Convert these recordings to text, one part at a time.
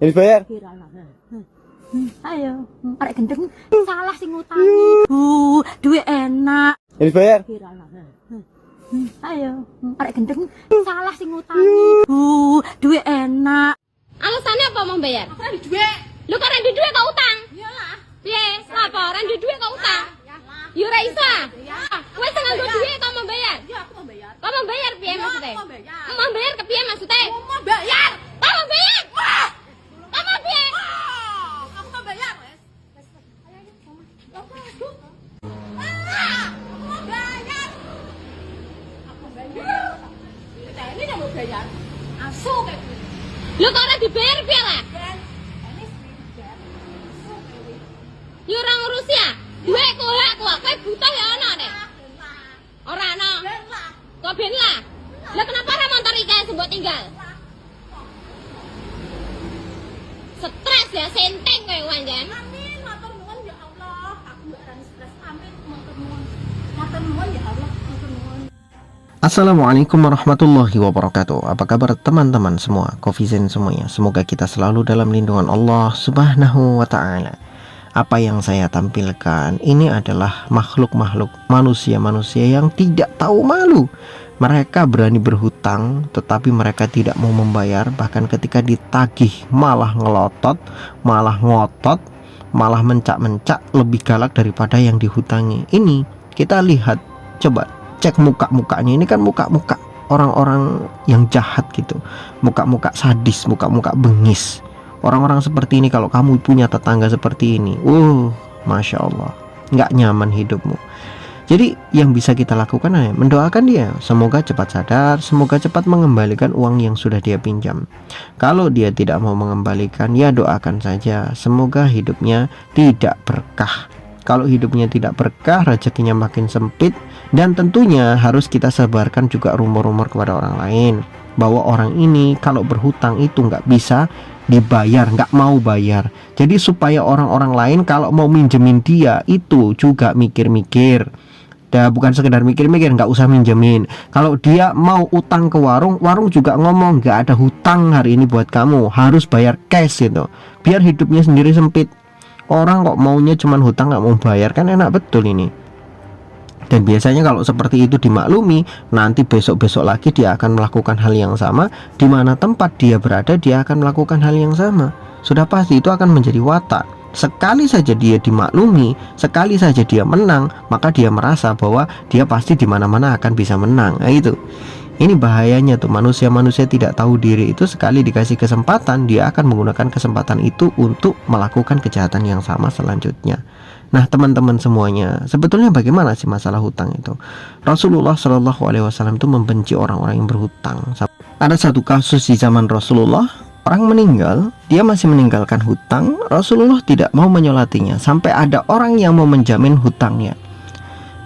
Ini bayar. Ayo, arek gendeng salah sing ngutangi. Duwe enak. Ini bayar. Ayo, arek gendeng salah sing ngutangi. Duwe enak. Alasannya apa mau bayar? Aku rendi duit. Lu kok rendi duit kok utang? Iyalah. Piye? Apa rendi duit kok utang? Ya ora iso. Kowe sing nganggo duit kok mau bayar? Iya, aku mau bayar. Kok mau bayar piye maksudnya? Mau bayar ke piye maksudnya? Mau bayar. Kok mau bayar? Kok mau piye? Aku mau bayar, wes. Ini yang mau bayar. Asu kayak lu kok ora dibayar piye lah? Ya ora ngurus ya. Duitku hakku, kowe butuh ya ana nek. Ora ana. Kok ben lah? Lah kenapa ora motor iki sembok tinggal? Stres ya senteng kowe wanjan. Amin, matur nuwun ya Allah. Aku ora stres amin, matur nuwun. Matur nuwun ya Allah, matur nuwun. Assalamualaikum warahmatullahi wabarakatuh. Apa kabar teman-teman semua, Kofizen semuanya? Semoga kita selalu dalam lindungan Allah subhanahu wa ta'ala. Apa yang saya tampilkan ini adalah makhluk-makhluk manusia-manusia yang tidak tahu malu. Mereka berani berhutang tetapi mereka tidak mau membayar. Bahkan ketika ditagih malah ngelotot, malah ngotot, malah mencak-mencak, lebih galak daripada yang dihutangi. Ini kita lihat, coba cek muka-mukanya. Ini kan muka-muka orang-orang yang jahat gitu, muka-muka sadis, muka-muka bengis. Orang-orang seperti ini kalau kamu punya tetangga seperti ini, Masya Allah, nggak nyaman hidupmu. Jadi yang bisa kita lakukan adalah mendoakan dia, semoga cepat sadar, semoga cepat mengembalikan uang yang sudah dia pinjam. Kalau dia tidak mau mengembalikan, ya doakan saja, semoga hidupnya tidak berkah. Kalau hidupnya tidak berkah, rezekinya makin sempit. Dan tentunya harus kita sebarkan juga rumor-rumor kepada orang lain, bahwa orang ini kalau berhutang itu nggak bisa dibayar, nggak mau bayar. Jadi supaya orang-orang lain kalau mau minjemin dia itu juga mikir-mikir. Bukan sekedar mikir-mikir, nggak usah minjemin. Kalau dia mau utang ke warung, warung juga ngomong nggak ada hutang hari ini buat kamu, harus bayar cash gitu. Biar hidupnya sendiri sempit. Orang kok maunya cuman hutang nggak mau bayar, kan enak betul ini. Dan biasanya kalau seperti itu dimaklumi, nanti besok-besok lagi dia akan melakukan hal yang sama. Di mana tempat dia berada, dia akan melakukan hal yang sama. Sudah pasti itu akan menjadi watak. Sekali saja dia dimaklumi, sekali saja dia menang, maka dia merasa bahwa dia pasti di mana-mana akan bisa menang. Nah itu. Ini bahayanya tuh, manusia-manusia tidak tahu diri itu sekali dikasih kesempatan, dia akan menggunakan kesempatan itu untuk melakukan kejahatan yang sama selanjutnya. Nah teman-teman semuanya, sebetulnya bagaimana sih masalah hutang itu? Rasulullah Shallallahu Alaihi Wasallam itu membenci orang-orang yang berhutang. Ada satu kasus di zaman Rasulullah, orang meninggal, dia masih meninggalkan hutang. Rasulullah tidak mau menyolatinya sampai ada orang yang mau menjamin hutangnya.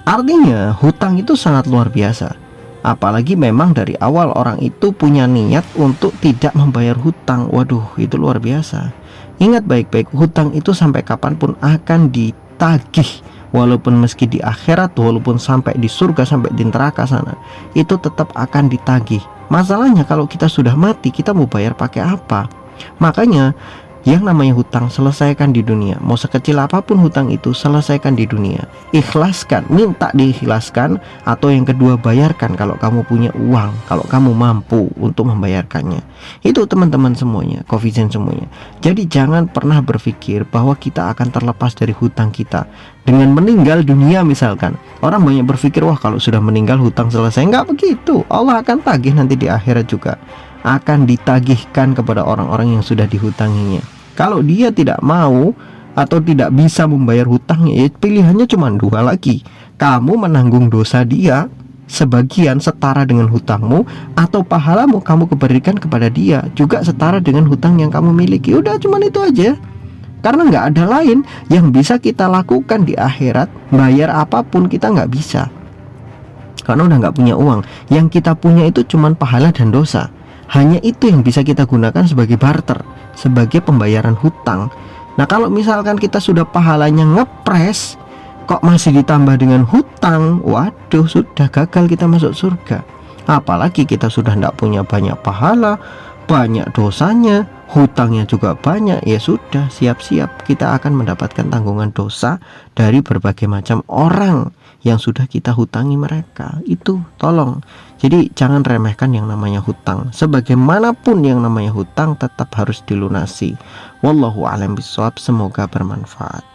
Artinya hutang itu sangat luar biasa. Apalagi memang dari awal orang itu punya niat untuk tidak membayar hutang. Waduh, itu luar biasa. Ingat baik-baik, hutang itu sampai kapanpun akan ditagih. Walaupun meski di akhirat, walaupun sampai di surga, sampai di neraka sana, itu tetap akan ditagih. Masalahnya kalau kita sudah mati, kita mau bayar pakai apa? Makanya yang namanya hutang selesaikan di dunia. Mau sekecil apapun hutang itu, selesaikan di dunia. Ikhlaskan, minta diikhlaskan. Atau yang kedua, bayarkan kalau kamu punya uang, kalau kamu mampu untuk membayarkannya. Itu teman-teman semuanya, Kofizen semuanya. Jadi jangan pernah berpikir bahwa kita akan terlepas dari hutang kita dengan meninggal dunia misalkan. Orang banyak berpikir, wah kalau sudah meninggal hutang selesai. Enggak begitu, Allah akan tagih nanti di akhirat juga. Akan ditagihkan kepada orang-orang yang sudah dihutanginya. Kalau dia tidak mau atau tidak bisa membayar hutangnya, ya pilihannya cuma dua lagi. Kamu menanggung dosa dia sebagian setara dengan hutangmu, atau pahalamu kamu berikan kepada dia juga setara dengan hutang yang kamu miliki. Udah cuma itu aja. Karena nggak ada lain yang bisa kita lakukan di akhirat. Bayar apapun kita nggak bisa, karena udah nggak punya uang. Yang kita punya itu cuma pahala dan dosa. Hanya itu yang bisa kita gunakan sebagai barter, sebagai pembayaran hutang. Nah kalau misalkan kita sudah pahalanya ngepres, kok masih ditambah dengan hutang, waduh sudah gagal kita masuk surga. Apalagi kita sudah tidak punya banyak pahala, banyak dosanya, hutangnya juga banyak, ya sudah, siap-siap kita akan mendapatkan tanggungan dosa dari berbagai macam orang yang sudah kita hutangi mereka. Itu tolong, jadi jangan remehkan yang namanya hutang. Sebagaimanapun yang namanya hutang tetap harus dilunasi. Wallahu a'lam bishawab, semoga bermanfaat.